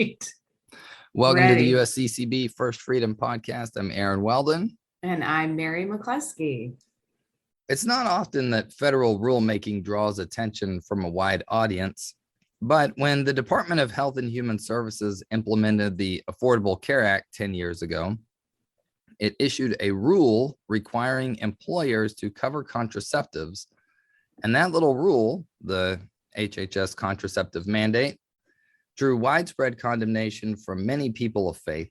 right. Welcome to the Ready. USCCB First Freedom Podcast. I'm Aaron Weldon. And I'm Mary McCluskey. It's not often that federal rulemaking draws attention from a wide audience, but when the Department of Health and Human Services implemented the Affordable Care Act 10 years ago, it issued a rule requiring employers to cover contraceptives. And that little rule, the HHS contraceptive mandate, drew widespread condemnation from many people of faith.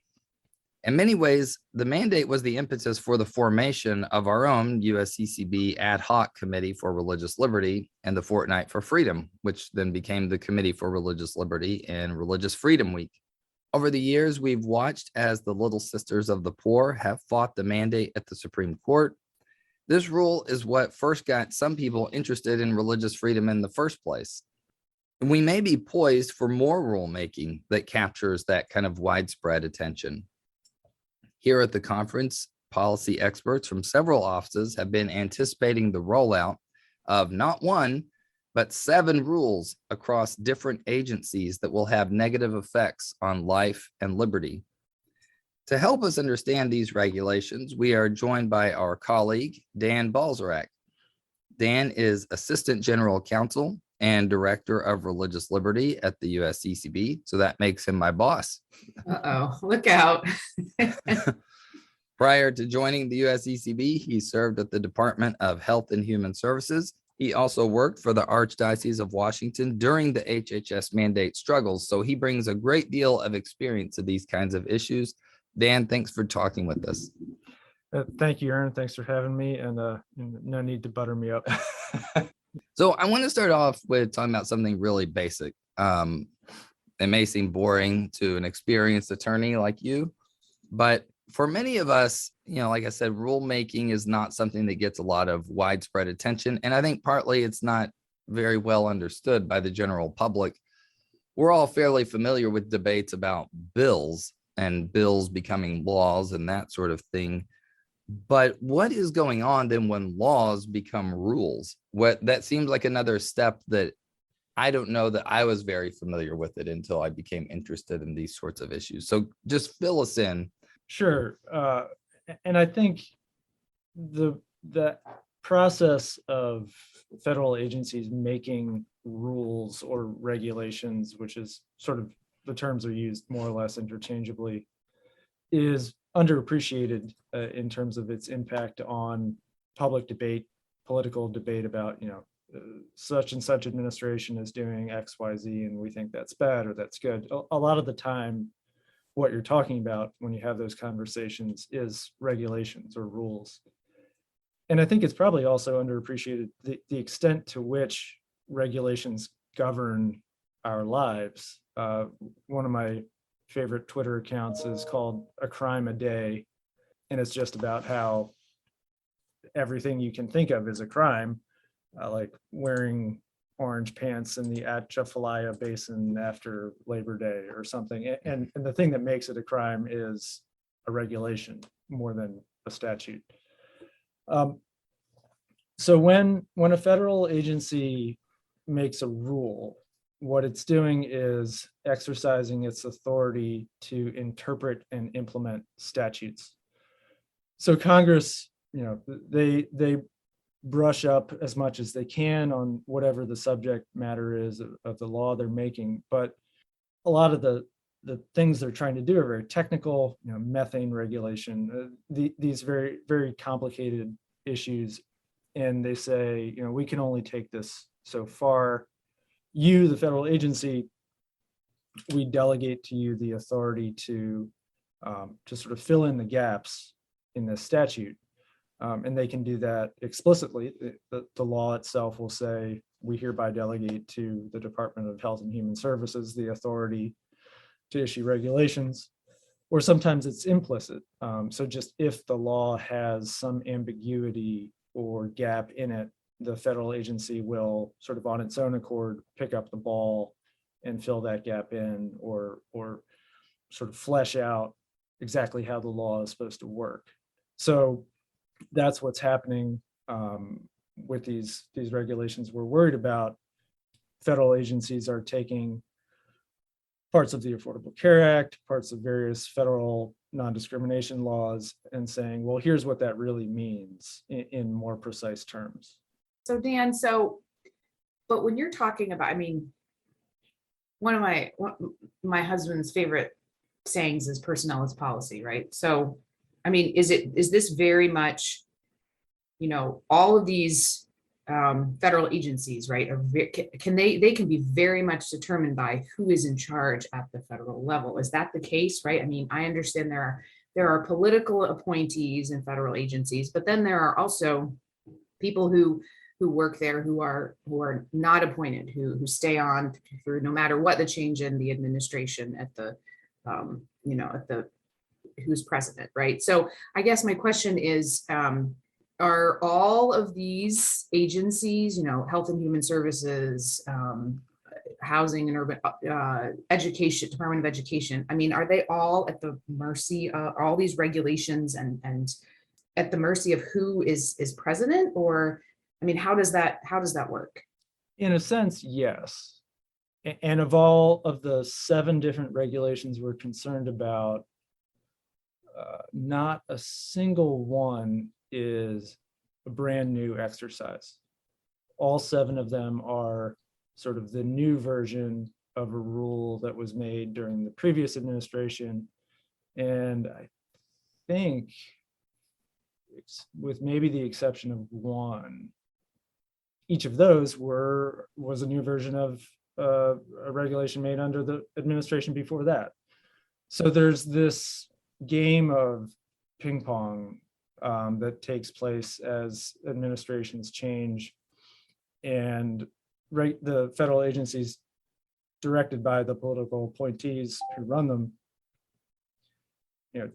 In many ways, the mandate was the impetus for the formation of our own USCCB Ad Hoc Committee for Religious Liberty and the Fortnight for Freedom, which then became the Committee for Religious Liberty and Religious Freedom Week. Over the years, we've watched as the Little Sisters of the Poor have fought the mandate at the Supreme Court. This rule is what first got some people interested in religious freedom in the first place. We may be poised for more rulemaking that captures that kind of widespread attention. Here at the conference, policy experts from several offices have been anticipating the rollout of not one, but 7 rules across different agencies that will have negative effects on life and liberty. To help us understand these regulations, we are joined by our colleague, Dan Balzarak. Dan is Assistant General Counsel and Director of Religious Liberty at the USCCB. So that makes him my boss. Uh-oh, look out. Prior to joining the USCCB, he served at the Department of Health and Human Services. He also worked for the Archdiocese of Washington during the HHS mandate struggles. So he brings a great deal of experience to these kinds of issues. Dan, thanks for talking with us. Thank you, Aaron. Thanks for having me, and no need to butter me up. So I want to start off with talking about something really basic. It may seem boring to an experienced attorney like you, but for many of us, like I said, rulemaking is not something that gets a lot of widespread attention. And I think partly it's not very well understood by the general public. We're all fairly familiar with debates about bills and bills becoming laws and that sort of thing. But what is going on then when laws become rules? That seems like another step that I don't know that I was very familiar with it until I became interested in these sorts of issues. So just fill us in. Sure. And I think the process of federal agencies making rules or regulations, which is sort of the terms are used more or less interchangeably, is underappreciated in terms of its impact on public debate, political debate about, such and such administration is doing X, Y, Z, and we think that's bad or that's good. A lot of the time, what you're talking about when you have those conversations is regulations or rules. And I think it's probably also underappreciated the extent to which regulations govern our lives. One of my favorite Twitter accounts is called A Crime a Day, and it's just about how everything you can think of is a crime, like wearing orange pants in the Atchafalaya Basin after Labor Day or something. And the thing that makes it a crime is a regulation more than a statute. So when a federal agency makes a rule, what it's doing is exercising its authority to interpret and implement statutes. So Congress, they brush up as much as they can on whatever the subject matter is of the law they're making, but a lot of the things they're trying to do are very technical, methane regulation, these very, very complicated issues. And they say, we can only take this so far. You, the federal agency, we delegate to you the authority to sort of fill in the gaps in the statute. And they can do that explicitly. The law itself will say, we hereby delegate to the Department of Health and Human Services the authority to issue regulations, or sometimes it's implicit. So just if the law has some ambiguity or gap in it, the federal agency will sort of on its own accord pick up the ball and fill that gap in, or sort of flesh out exactly how the law is supposed to work. So that's what's happening with these regulations we're worried about. Federal agencies are taking parts of the Affordable Care Act, parts of various federal non-discrimination laws, and saying, well, here's what that really means in more precise terms. So Dan, but when you're talking about, I mean, one of my husband's favorite sayings is personnel is policy, right? So, I mean, is this very much, all of these federal agencies, right, they can be very much determined by who is in charge at the federal level. Is that the case, right? I mean, I understand there are political appointees in federal agencies, but then there are also people who work there who are not appointed, who stay on through no matter what the change in the administration at the who's president, right? So I guess my question is, are all of these agencies, Health and Human Services, Housing and Urban Education, Department of Education, I mean, are they all at the mercy of all these regulations and at the mercy of who is president? Or, I mean, how does that work? In a sense, yes. And of all of the 7 different regulations we're concerned about, not a single one is a brand new exercise. All 7 of them are sort of the new version of a rule that was made during the previous administration. And I think, with maybe the exception of one, each of those was a new version of a regulation made under the administration before that. So there's this game of ping pong that takes place as administrations change, and the federal agencies directed by the political appointees who run them,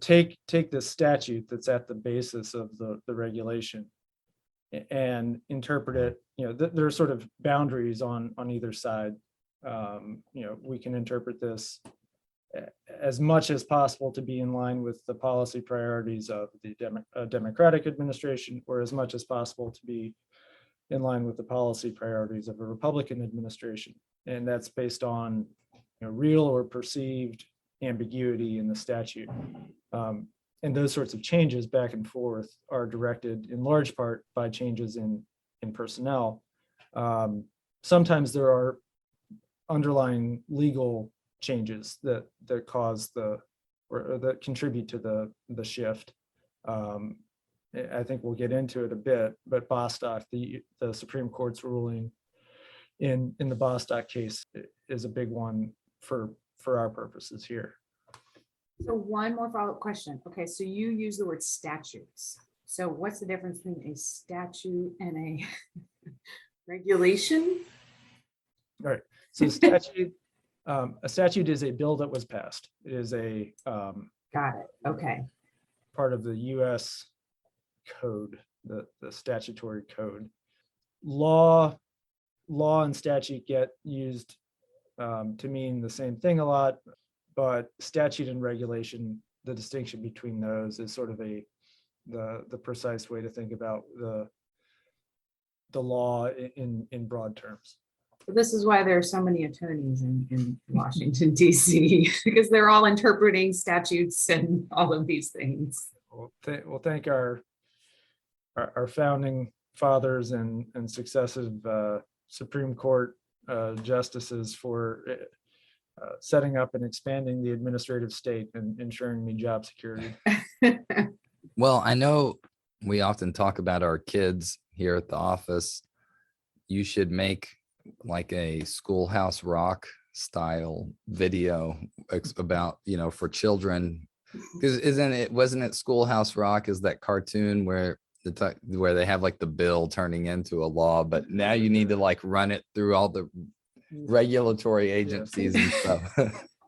take the statute that's at the basis of the regulation and interpret it. There are sort of boundaries on either side. We can interpret this as much as possible to be in line with the policy priorities of the Democratic administration, or as much as possible to be in line with the policy priorities of a Republican administration. And that's based on real or perceived ambiguity in the statute. And those sorts of changes back and forth are directed in large part by changes in personnel. Sometimes there are underlying legal changes that cause or that contribute to the shift. I think we'll get into it a bit, but Bostock, the Supreme Court's ruling in the Bostock case is a big one for our purposes here. So one more follow-up question. Okay, so you use the word statutes. So what's the difference between a statute and a regulation? All right. So a statute is a bill that was passed. It is a Got it. Okay. part of the U.S. code, the statutory code. Law and statute get used to mean the same thing a lot, but statute and regulation, the distinction between those is sort of the precise way to think about the law in broad terms. This is why there are so many attorneys in Washington, D.C., because they're all interpreting statutes and all of these things. We'll thank our founding fathers and successive Supreme Court justices for setting up and expanding the administrative state and ensuring me job security. Well, I know we often talk about our kids here at the office. You should make like a Schoolhouse Rock style video about, for children, because wasn't it Schoolhouse Rock is that cartoon where they have like the bill turning into a law, but now you need to like run it through all the regulatory agencies and stuff.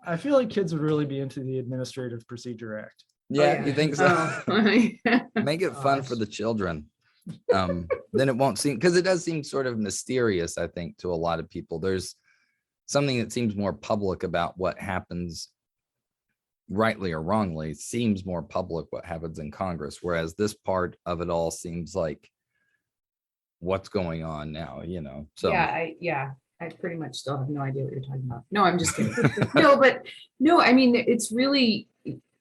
I feel like kids would really be into the Administrative Procedure Act. Yeah, you think so? Oh. Make it fun for the children. Then it won't seem, because it does seem sort of mysterious, I think, to a lot of people. There's something that seems more public about what happens, rightly or wrongly, seems more public what happens in Congress, whereas this part of it all seems like what's going on now, so Yeah. I pretty much still have no idea what you're talking about. No, I'm just kidding. No, but no, I mean, it's really,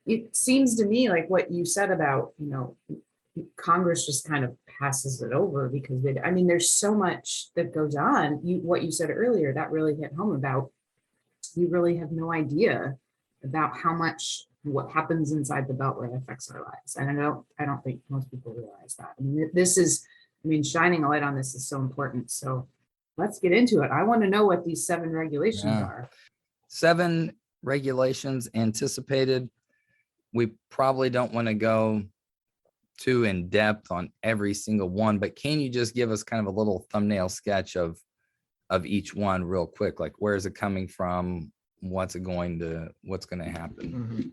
it seems to me like what you said about, Congress just kind of passes it over because I mean, there's so much that goes on. What you said earlier, that really hit home about, we really have no idea about how much what happens inside the Beltway affects our lives. And I don't think most people realize that. I mean, shining a light on this is so important. So let's get into it. I want to know what these 7 regulations are. 7 regulations anticipated. We probably don't want to go too in depth on every single one, but can you just give us kind of a little thumbnail sketch of each one real quick? Like, where is it coming from? What's going to happen? Mhm.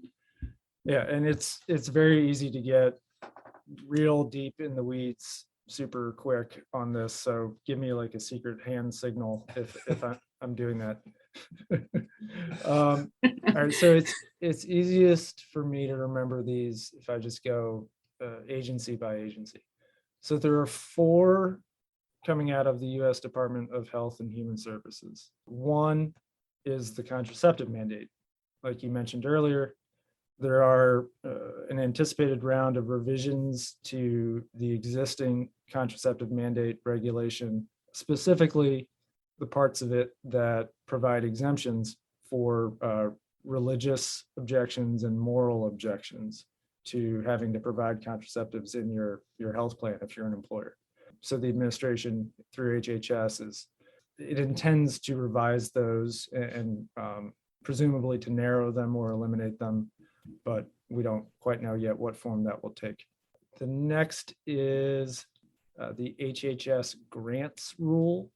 Yeah, and it's very easy to get real deep in the weeds super quick on this. So give me like a secret hand signal if I'm doing that. All right, so it's easiest for me to remember these if I just go agency by agency. So there are 4 coming out of the U.S. Department of Health and Human Services. One is the contraceptive mandate. Like you mentioned earlier, there are an anticipated round of revisions to the existing contraceptive mandate regulation, specifically the parts of it that provide exemptions for religious objections and moral objections to having to provide contraceptives in your health plan if you're an employer. So the administration through HHS it intends to revise those and presumably to narrow them or eliminate them, but we don't quite know yet what form that will take. The next is the HHS grants rule.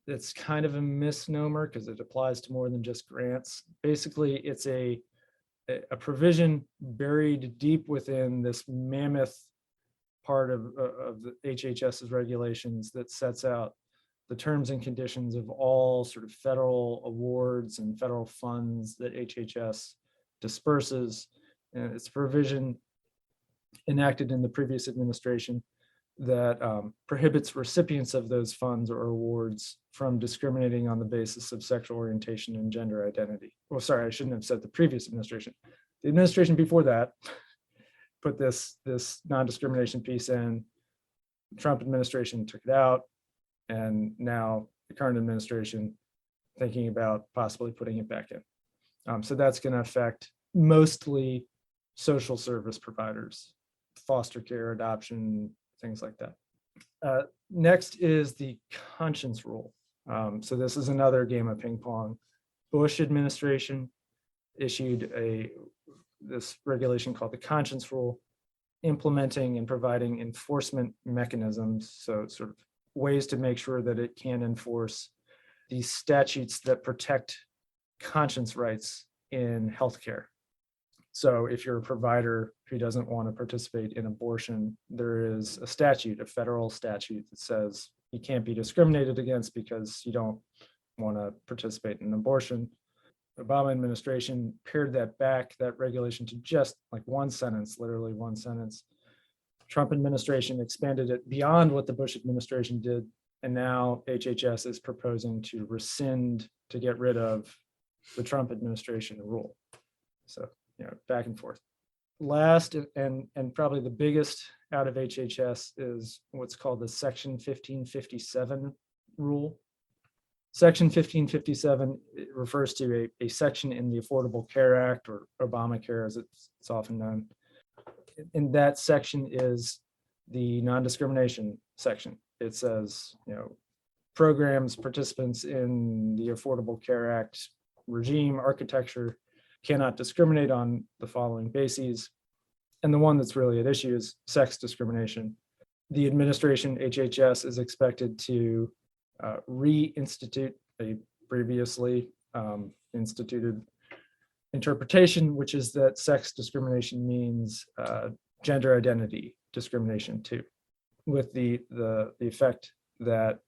It's kind of a misnomer because it applies to more than just grants. Basically, it's a provision buried deep within this mammoth part of the HHS's regulations that sets out the terms and conditions of all sort of federal awards and federal funds that HHS disperses. And it's a provision enacted in the previous administration that prohibits recipients of those funds or awards from discriminating on the basis of sexual orientation and gender identity. Well, sorry, I shouldn't have said the previous administration. The administration before that put this non-discrimination piece in. The Trump administration took it out, and now the current administration thinking about possibly putting it back in. So that's going to affect mostly social service providers, foster care, adoption, things like that. Next is the conscience rule. So this is another game of ping pong. Bush administration issued this regulation called the conscience rule, implementing and providing enforcement mechanisms, so sort of ways to make sure that it can enforce these statutes that protect conscience rights in healthcare. So if you're a provider who doesn't want to participate in abortion, there is a statute, a federal statute that says you can't be discriminated against because you don't want to participate in abortion. The Obama administration pared that regulation to just like one sentence, literally one sentence. Trump administration expanded it beyond what the Bush administration did. And now HHS is proposing to rescind, to get rid of the Trump administration rule. So, back and forth. Last and probably the biggest out of HHS is what's called the Section 1557 rule. Section 1557 refers to a section in the Affordable Care Act, or Obamacare as it's often known. In that section is the non-discrimination section. It says, programs, participants in the Affordable Care Act regime, architecture, cannot discriminate on the following bases. And the one that's really at issue is sex discrimination. The administration, HHS, is expected to reinstitute a previously instituted interpretation, which is that sex discrimination means gender identity discrimination too, with the effect that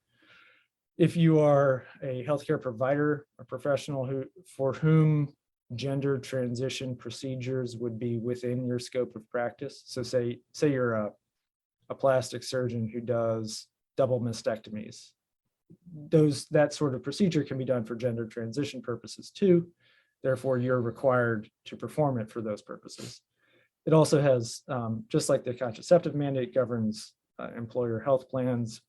if you are a healthcare provider, a professional for whom gender transition procedures would be within your scope of practice. So say you're a plastic surgeon who does double mastectomies, that sort of procedure can be done for gender transition purposes too. Therefore, you're required to perform it for those purposes. It also has, just like the contraceptive mandate governs employer health plans,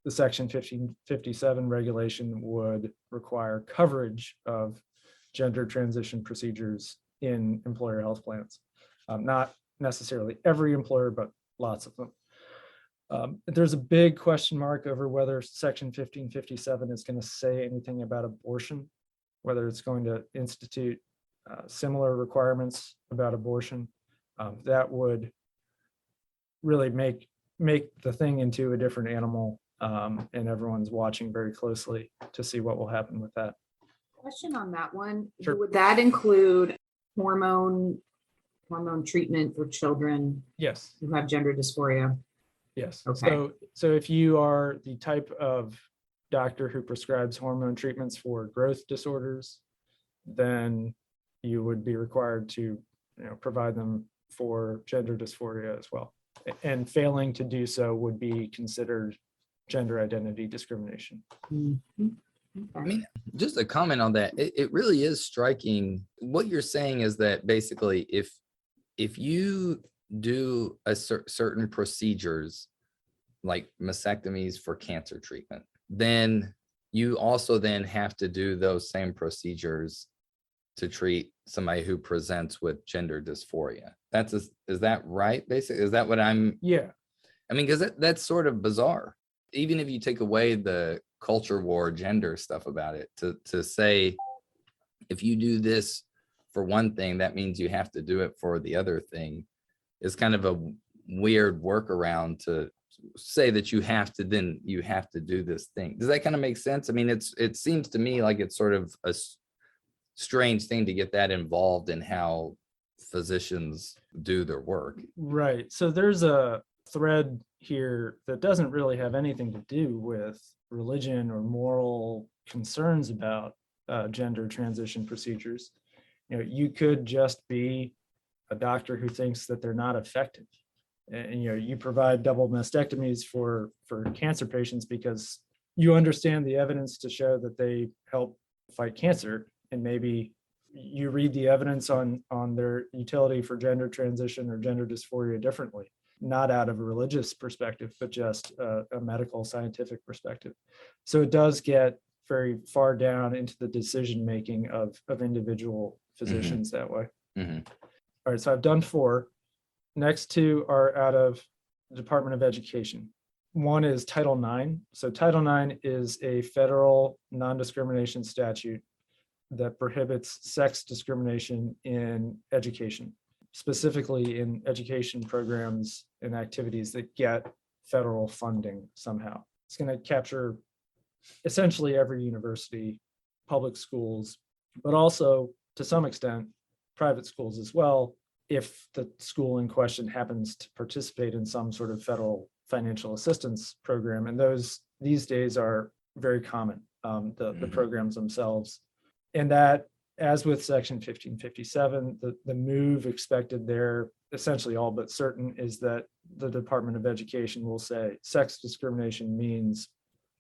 the Section 1557 regulation would require coverage of gender transition procedures in employer health plans. Not necessarily every employer, but lots of them. There's a big question mark over whether Section 1557 is going to say anything about abortion, whether it's going to institute similar requirements about abortion. That would really make the thing into a different animal, and everyone's watching very closely to see what will happen with that. Question on that one. Sure. Would that include hormone treatment for children Yes. who have gender dysphoria? Yes. Okay. So if you are the type of doctor who prescribes hormone treatments for growth disorders, then you would be required to, provide them for gender dysphoria as well. And failing to do so would be considered gender identity discrimination. Mhm. I Okay. mean, just a comment on that. It really is striking. What you're saying is that basically if you do a certain procedures like mastectomies for cancer treatment, then you also then have to do those same procedures to treat somebody who presents with gender dysphoria. Is that right? Basically, is that what Yeah. I mean, because that's sort of bizarre. Even if you take away the culture war gender stuff about it, to say if you do this for one thing, that means you have to do it for the other thing, is kind of a weird workaround to say that you have to do this thing. Does that kind of make sense? I mean, it seems to me like it's sort of a strange thing to get that involved in how physicians do their work. Right. So there's a thread here that doesn't really have anything to do with religion or moral concerns about gender transition procedures. You could just be a doctor who thinks that they're not effective. And you provide double mastectomies for cancer patients because you understand the evidence to show that they help fight cancer, and maybe you read the evidence on their utility for gender transition or gender dysphoria differently, not out of a religious perspective, but just a medical scientific perspective. So it does get very far down into the decision making of individual physicians that way. Mhm. All right, so I've done 4. Next 2 are out of the Department of Education. One is Title IX. So Title IX is a federal non-discrimination statute that prohibits sex discrimination in education, specifically in education programs and activities that get federal funding somehow. It's going to capture essentially every university, public schools, but also to some extent private schools as well, if the school in question happens to participate in some sort of federal financial assistance program. And those these days are very common, the programs themselves. And that, as with Section 1557, the move expected there, essentially all but certain, is that the Department of Education will say sex discrimination means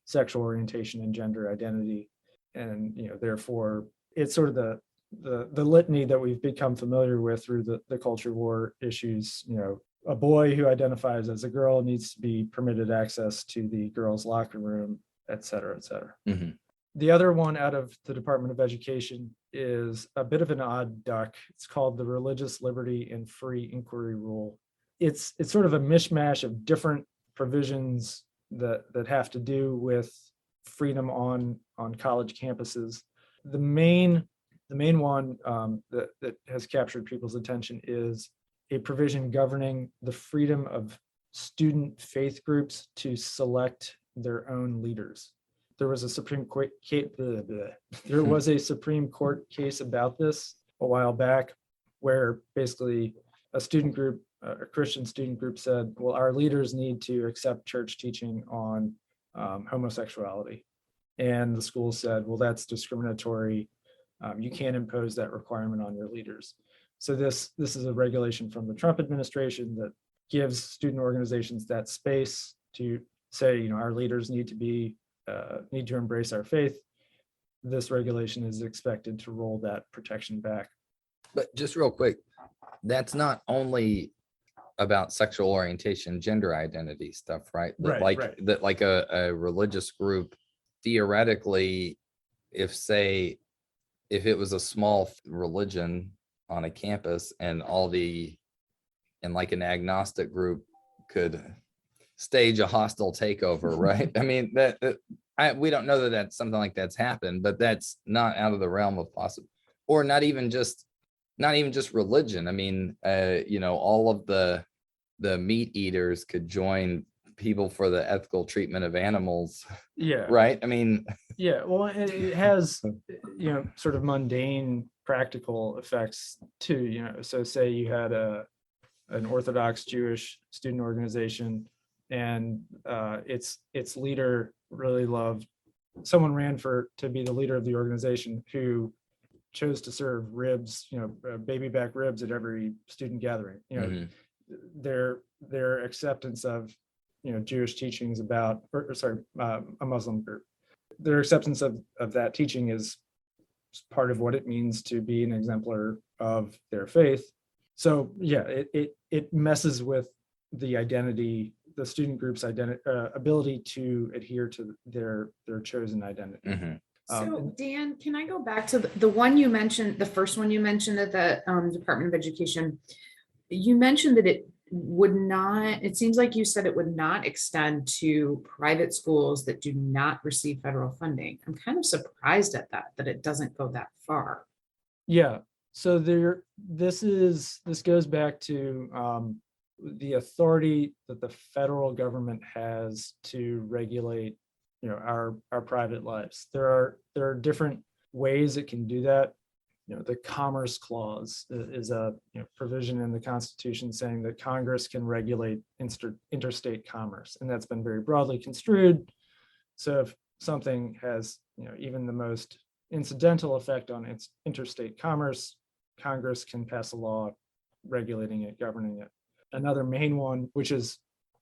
sexual orientation and gender identity. And therefore, it's sort of the litany that we've become familiar with through the culture war issues. A boy who identifies as a girl needs to be permitted access to the girls' locker room, et cetera, et cetera. Mhm. The other one out of the Department of Education is a bit of an odd duck. It's called the Religious Liberty and Free Inquiry Rule. It's sort of a mishmash of different provisions that have to do with freedom on college campuses. The main one that has captured people's attention is a provision governing the freedom of student faith groups to select their own leaders. There was a Supreme Court case about this a while back, where basically a student group, a Christian student group, said, well, our leaders need to accept church teaching on homosexuality. And the school said, well, that's discriminatory. You can't impose that requirement on your leaders. So this is a regulation from the Trump administration that gives student organizations that space to say, our leaders need to be need to embrace our faith, this regulation is expected to roll that protection back. But just real quick, that's not only about sexual orientation, gender identity stuff, right? That Right. that like a religious group, theoretically, if it was a small religion on a campus and like an agnostic group could stage a hostile takeover, right? I mean, we don't know that that's something like that's happened, but that's not out of the realm of possible, or not even just religion. I mean, all of the meat eaters could join people for the ethical treatment of animals, Yeah. right? I mean, Yeah, well, it has, sort of mundane practical effects too, so say you had an Orthodox Jewish student organization and its leader really loved, someone ran to be the leader of the organization who chose to serve ribs, baby back ribs at every student gathering. Their acceptance of Jewish teachings about, a Muslim group, their acceptance of that teaching is part of what it means to be an exemplar of their faith. So yeah, it messes with the identity, the student group's ability to adhere to their chosen identity. So Dan, can I go back to the one you mentioned, the first one you mentioned at the Department of Education? You mentioned that it would not, it seems like you said it would not extend to private schools that do not receive federal funding. I'm kind of surprised at that it doesn't go that far. Yeah, so this goes back to the authority that the federal government has to regulate our private lives. There are different ways it can do that. The Commerce Clause is a provision in the Constitution saying that Congress can regulate interstate commerce, and that's been very broadly construed. So if something has even the most incidental effect on its interstate commerce, Congress can pass a law regulating it, governing it. Another main one, which is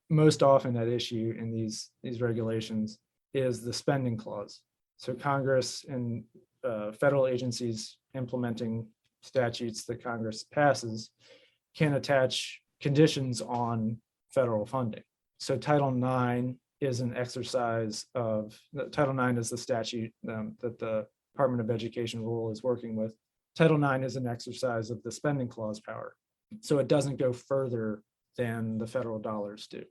most often at issue in these regulations, is the spending clause. So Congress and federal agencies implementing statutes that Congress passes can attach conditions on federal funding. So Title IX is an exercise of, Title IX is the statute that the Department of Education rule is working with. Title IX is an exercise of the spending clause power. So it doesn't go further than the federal dollars do.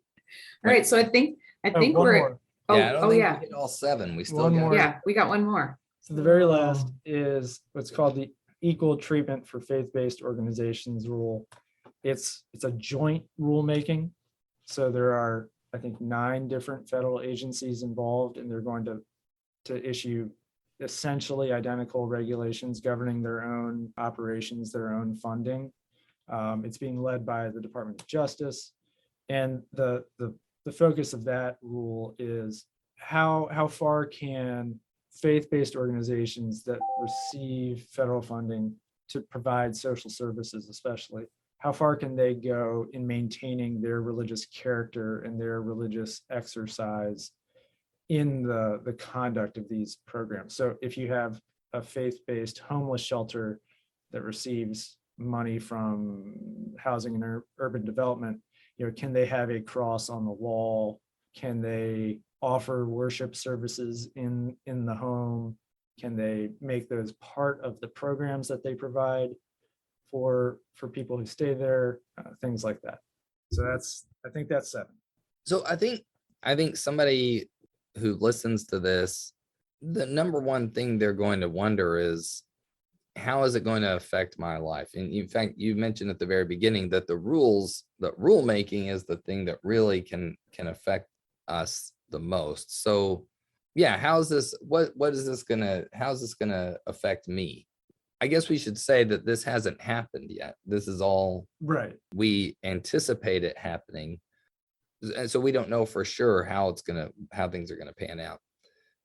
All right, so I think one we're, more. yeah, I don't think yeah. we hit all seven. We still One got more. Yeah, we got one more. So the very last is what's called the Equal Treatment for Faith-Based Organizations rule. It's a joint rulemaking. So there are, I think, 9 different federal agencies involved, and they're going to issue essentially identical regulations governing their own operations, their own funding. It's being led by the Department of Justice, and the focus of that rule is how far can faith-based organizations that receive federal funding to provide social services, especially, how far can they go in maintaining their religious character and their religious exercise in the conduct of these programs? So if you have a faith-based homeless shelter that receives money from housing and urban development, can they have a cross on the wall? Can they offer worship services in the home? Can they make those part of the programs that they provide for people who stay there? Things like that. So I think that's 7. So I think somebody who listens to this, the number one thing they're going to wonder is, how is it going to affect my life? And in fact, you mentioned at the very beginning that the rulemaking is the thing that really can affect us the most. So yeah, how's this gonna affect me? I guess we should say that this hasn't happened yet. This is all right. We anticipate it happening. And so we don't know for sure how things are gonna pan out.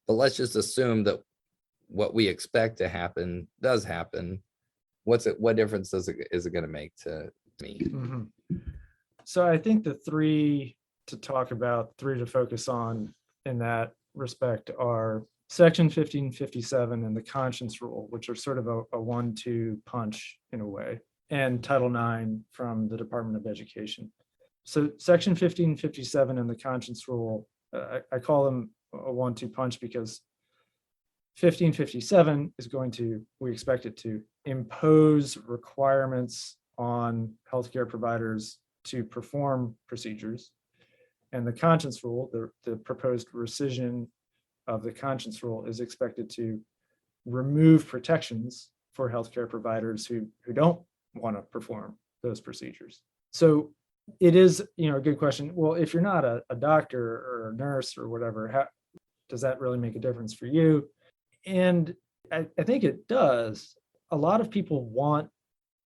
But let's just assume that what we expect to happen does happen. What difference is it going to make to me? Mm-hmm. So I think the 3 to focus on in that respect are Section 1557 and the conscience rule, which are sort of a 1-2 punch in a way, and Title IX from the Department of Education. So Section 1557 and the conscience rule, I call them a 1-2 punch because 1557 is going to, we expect it to impose requirements on healthcare providers to perform procedures. And the conscience rule, the proposed rescission of the conscience rule, is expected to remove protections for healthcare providers who don't want to perform those procedures. So it is, a good question. Well, if you're not a doctor or a nurse or whatever, how does that really make a difference for you? And I think it does. A lot of people want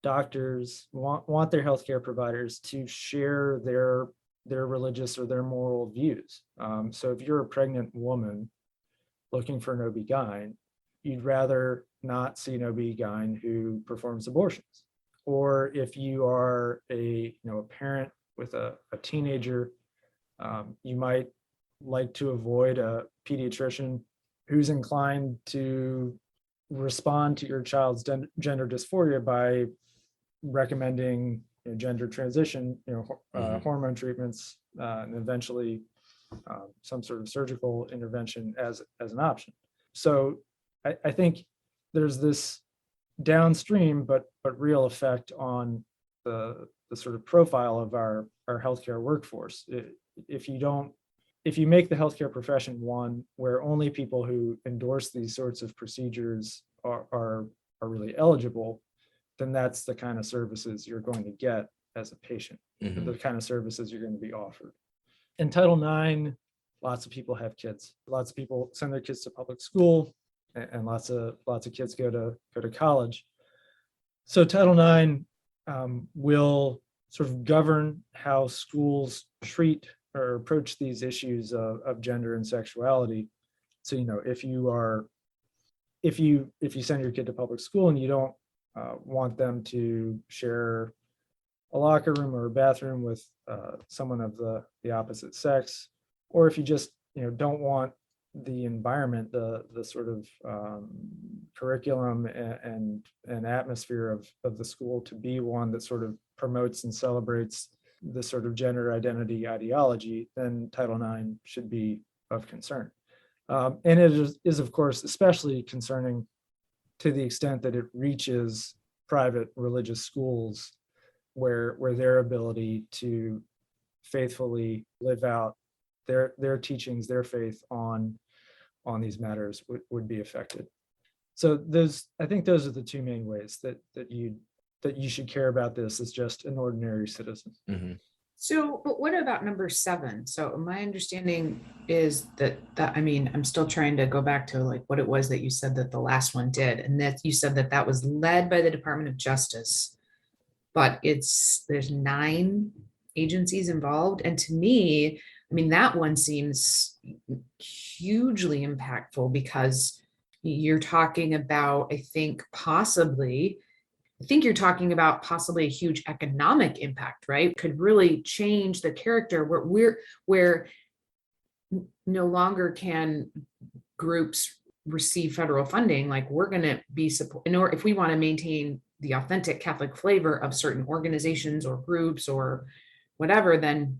doctors, want their healthcare providers to share their religious or their moral views. So if you're a pregnant woman looking for an OB-GYN, you'd rather not see an OB-GYN who performs abortions. Or if you are a parent with a teenager, you might like to avoid a pediatrician who's inclined to respond to your child's gender dysphoria by recommending gender transition, hormone treatments, and eventually some sort of surgical intervention as an option. So I think there's this downstream but real effect on the sort of profile of our healthcare workforce. If you make the healthcare profession one where only people who endorse these sorts of procedures are really eligible, then that's the kind of services you're going to get as a patient, the kind of services you're going to be offered. In Title IX, lots of people have kids. Lots of people send their kids to public school, and lots of kids go to college. So Title IX will sort of govern how schools treat or approach these issues of gender and sexuality. So if you send your kid to public school and you don't want them to share a locker room or a bathroom with someone of the opposite sex, or if you just don't want the environment, the sort of curriculum and atmosphere of the school to be one that sort of promotes and celebrates the sort of gender identity ideology, then Title IX should be of concern. And it is of course especially concerning to the extent that it reaches private religious schools where their ability to faithfully live out their teachings, their faith on these matters would be affected. So I think those are the two main ways that you should care about this as just an ordinary citizen. Mm-hmm. So, but what about number 7? So my understanding is that I'm still trying to go back to like what it was that you said that the last one did. And that you said that was led by the Department of Justice, but there's 9 agencies involved. And to me, that one seems hugely impactful because you're talking about, I think you're talking about possibly a huge economic impact, right? Could really change the character where no longer can groups receive federal funding. Like we're going to be support, or if we want to maintain the authentic Catholic flavor of certain organizations or groups or whatever, then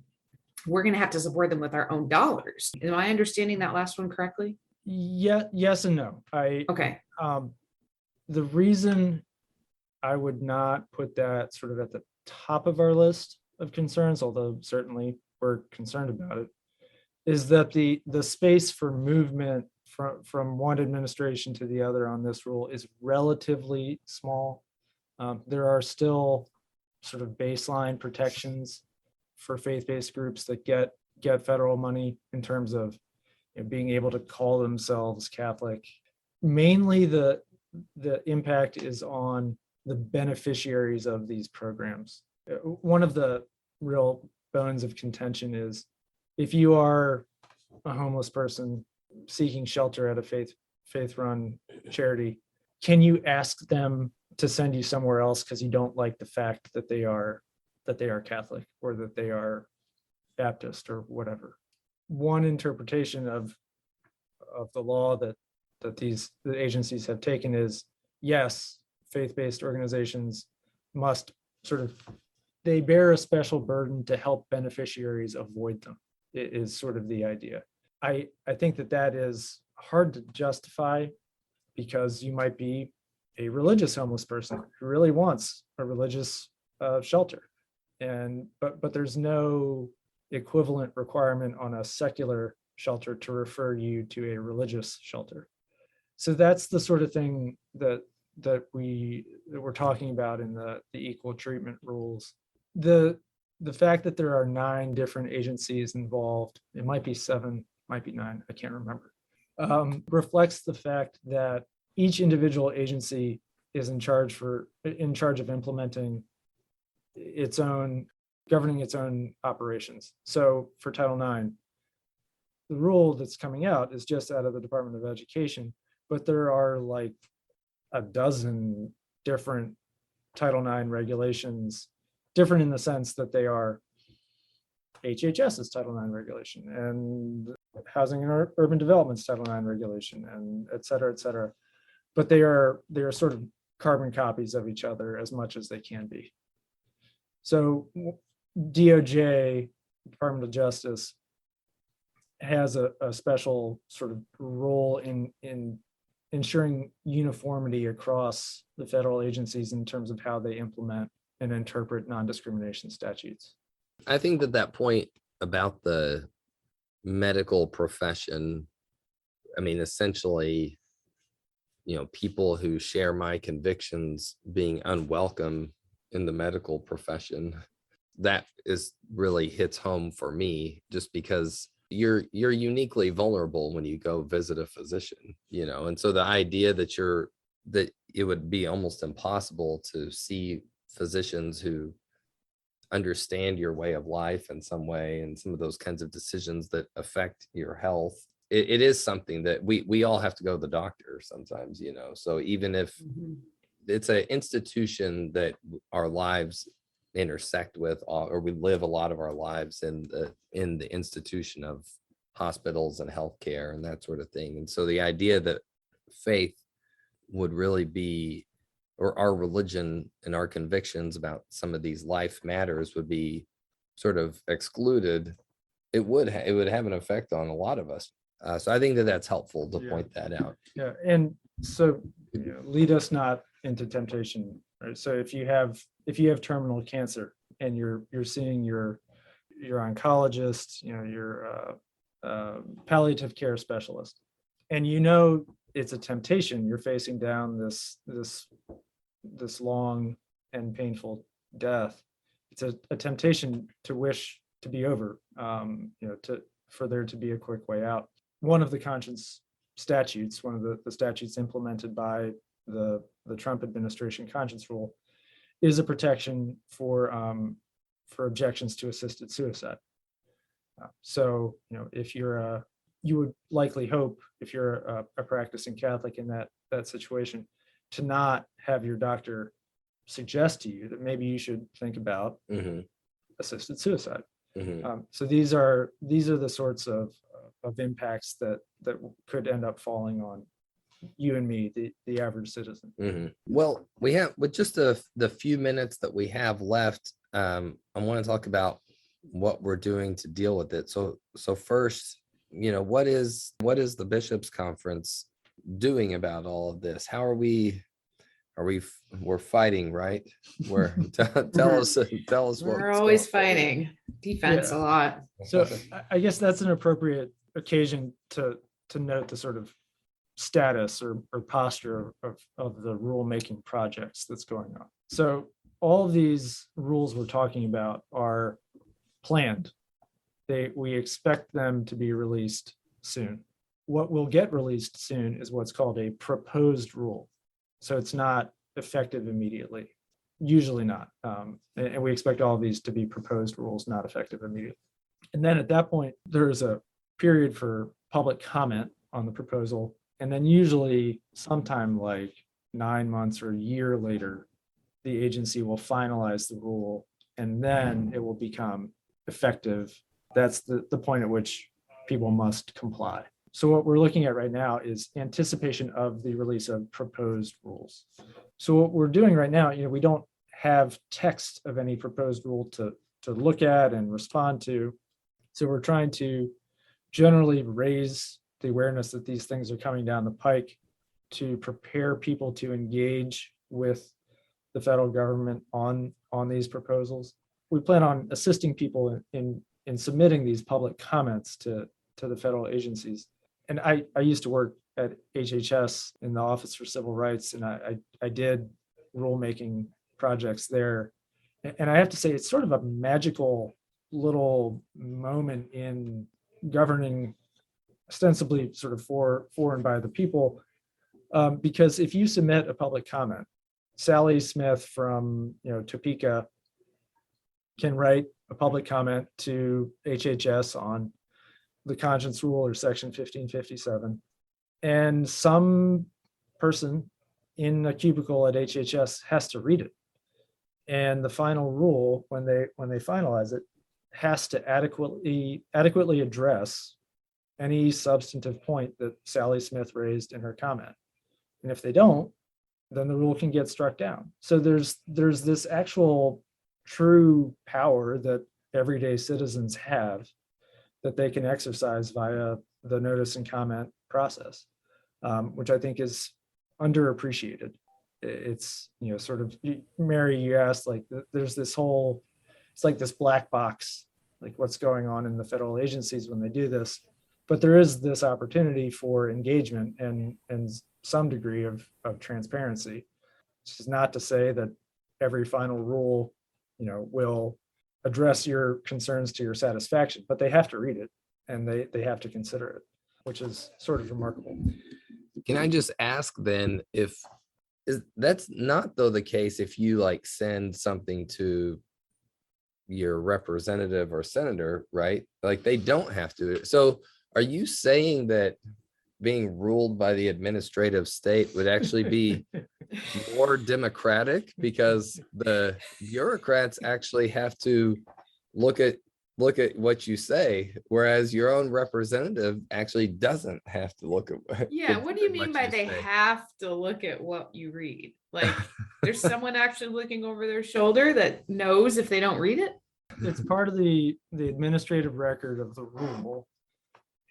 we're going to have to support them with our own dollars. Am I understanding that last one correctly? Yeah, yes and no. Okay. The reason I would not put that sort of at the top of our list of concerns, although certainly we're concerned about it, is that the space for movement from one administration to the other on this rule is relatively small. There are still sort of baseline protections for faith-based groups that get federal money in terms of being able to call themselves Catholic. Mainly the impact is on the beneficiaries of these programs. One of the real bones of contention is if you are a homeless person seeking shelter at a faith-run charity, can you ask them to send you somewhere else because you don't like the fact that they are Catholic or that they are Baptist or whatever? One interpretation of of the law that the agencies have taken is, yes, faith-based organizations must they bear a special burden to help beneficiaries avoid them, is sort of the idea. I think that is hard to justify, because you might be a religious homeless person who really wants a religious shelter, but there's no equivalent requirement on a secular shelter to refer you to a religious shelter. So that's the sort of thing that we're talking about in the equal treatment rules. The fact that there are 9 different agencies involved, it might be 7, might be 9, I can't remember, reflects the fact that each individual agency is in charge of implementing governing its own operations. So for Title IX, the rule that's coming out is just out of the Department of Education, but there are like a dozen different Title IX regulations, different in the sense that they are HHS's Title IX regulation and Housing and Urban Development's Title IX regulation, and et cetera, et cetera. But they are sort of carbon copies of each other as much as they can be. So DOJ, Department of Justice, has a special sort of role in ensuring uniformity across the federal agencies in terms of how they implement and interpret non-discrimination statutes. I think that point about the medical profession, I mean, essentially, people who share my convictions being unwelcome in the medical profession, that is really hits home for me, just because you're uniquely vulnerable when you go visit a physician, and so the idea that it would be almost impossible to see physicians who understand your way of life in some way, and some of those kinds of decisions that affect your health. It is something that we all have to go to the doctor sometimes, so even if it's an institution that our lives intersect with, or we live a lot of our lives in the institution of hospitals and healthcare and that sort of thing. And so the idea that faith would really be, or our religion and our convictions about some of these life matters would be sort of excluded, it would have an effect on a lot of us. So I think that's helpful to point that out. Yeah, and so lead us not into temptation. Right? So if you have terminal cancer and you're seeing your oncologist, your palliative care specialist, and it's a temptation, you're facing down this long and painful death. It's a temptation to wish to be over, for there to be a quick way out. One of the conscience statutes, one of the statutes implemented by the Trump administration conscience rule, is a protection for objections to assisted suicide. So, if you would likely hope, if you're a practicing Catholic in that situation, to not have your doctor suggest to you that maybe you should think about assisted suicide. So these are the sorts of impacts that could end up falling on you and me, the average citizen. Well, we have, with just the few minutes that we have left, I want to talk about what we're doing to deal with it. So first, what is the Bishops' Conference doing about all of this? How we're fighting, right? Tell us what We're always fighting defense a lot. So I guess that's an appropriate occasion to note the sort of status or posture of the rulemaking projects that's going on. So all of these rules we're talking about are planned. We expect them to be released soon. What will get released soon is what's called a proposed rule. So it's not effective immediately, usually not. And we expect all of these to be proposed rules, not effective immediately. And then at that point, there's a period for public comment on the proposal. And then usually sometime like 9 months or a year later, the agency will finalize the rule, and then it will become effective. That's the point at which people must comply. So what we're looking at right now is anticipation of the release of proposed rules. So what we're doing right now, we don't have text of any proposed rule to look at and respond to. So we're trying to generally raise the awareness that these things are coming down the pike, to prepare people to engage with the federal government on these proposals. We plan on assisting people in submitting these public comments to the federal agencies. And I used to work at HHS in the Office for Civil Rights, and I did rulemaking projects there. And I have to say, it's sort of a magical little moment in governing ostensibly sort of for and by the people. Because if you submit a public comment, Sally Smith from Topeka can write a public comment to HHS on the conscience rule or section 1557, and some person in a cubicle at HHS has to read it. And the final rule, when they finalize it, has to adequately address any substantive point that Sally Smith raised in her comment. And if they don't, then the rule can get struck down. So there's this actual true power that everyday citizens have that they can exercise via the notice and comment process, which I think is underappreciated. It's, sort of, Mary, you asked, like, there's this whole, it's like this black box, like what's going on in the federal agencies when they do this. But there is this opportunity for engagement and some degree of transparency. This is not to say that every final rule, will address your concerns to your satisfaction, but they have to read it and they have to consider it, which is sort of remarkable. Can I just ask then, that's not though the case if you like send something to your representative or senator, right? Like they don't have to. So are you saying that being ruled by the administrative state would actually be more democratic because the bureaucrats actually have to look at what you say, whereas your own representative actually doesn't have to look at What do you mean by they have to look at what you read? Like there's someone actually looking over their shoulder that knows if they don't read it? It's part of the administrative record of the rule.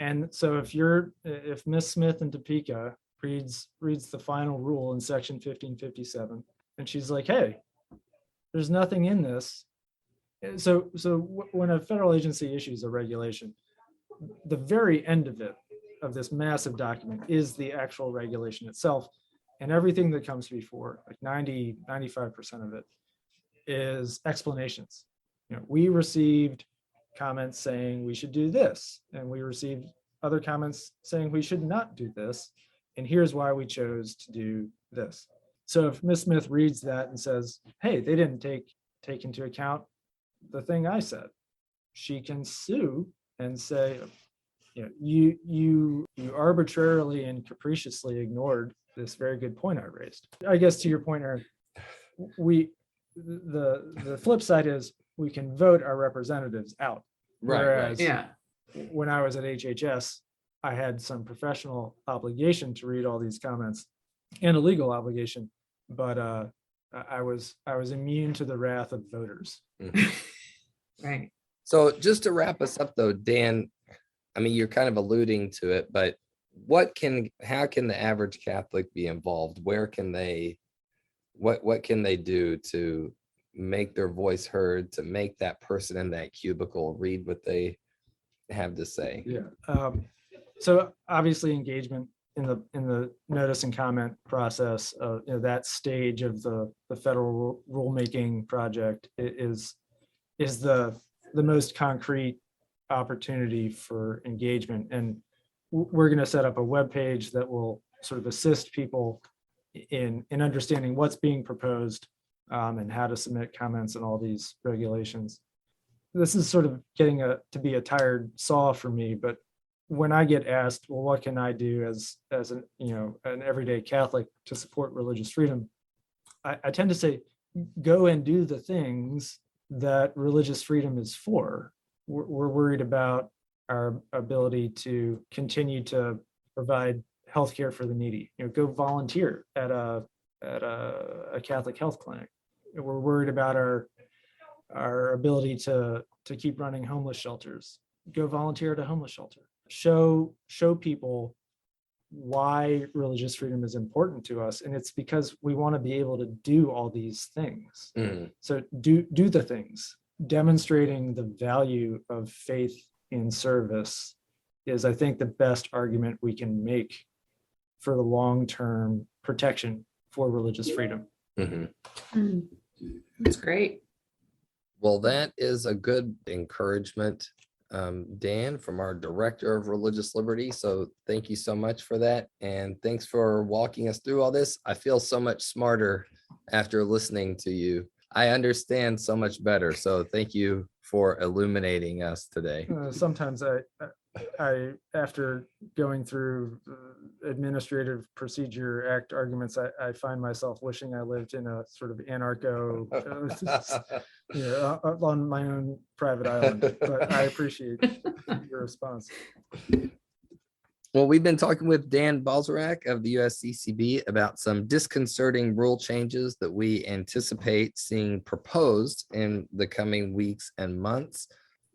And so if Miss Smith in Topeka reads the final rule in section 1557, and she's like, hey, there's nothing in this. So when a federal agency issues a regulation, the very end of it, of this massive document, is the actual regulation itself. And everything that comes before, like 95% of it, is explanations. We received comments saying we should do this, and we received other comments saying we should not do this, and here's why we chose to do this. So if Ms. Smith reads that and says, hey, they didn't take into account the thing I said, she can sue and say, you arbitrarily and capriciously ignored this very good point I raised. I guess to your point, Aaron, the flip side is we can vote our representatives out. Whereas when I was at HHS, I had some professional obligation to read all these comments and a legal obligation, but I was immune to the wrath of voters. Right. So just to wrap us up though, Dan, I mean, you're kind of alluding to it, but how can the average Catholic be involved? Where can they, what can they do to make their voice heard, to make that person in that cubicle read what they have to say? So obviously engagement in the notice and comment process, that stage of the federal rulemaking project is the most concrete opportunity for engagement. And we're going to set up a web page that will sort of assist people in understanding what's being proposed, and how to submit comments and all these regulations. This is sort of getting to be a tired saw for me, but when I get asked, well, what can I do as an everyday Catholic to support religious freedom? I tend to say, go and do the things that religious freedom is for. We're worried about our ability to continue to provide healthcare for the needy. Go volunteer at a Catholic health clinic. We're worried about our ability to keep running homeless shelters. Go volunteer at a homeless shelter. Show people why religious freedom is important to us, and it's because we want to be able to do all these things. So do the things. Demonstrating the value of faith in service is, I think, the best argument we can make for the long-term protection for religious freedom. That's great. Well, that is a good encouragement, Dan, from our Director of Religious Liberty. So thank you so much for that. And thanks for walking us through all this. I feel so much smarter after listening to you. I understand so much better. So thank you for illuminating us today. Sometimes I after going through Administrative Procedure Act arguments, I find myself wishing I lived in a sort of anarcho, on my own private island. But I appreciate your response. Well, we've been talking with Dan Balzarak of the USCCB about some disconcerting rule changes that we anticipate seeing proposed in the coming weeks and months.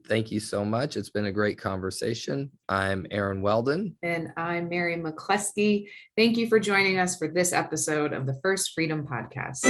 Thank you so much. It's been a great conversation. I'm Aaron Weldon. And I'm Mary McCleskey. Thank you for joining us for this episode of the First Freedom Podcast.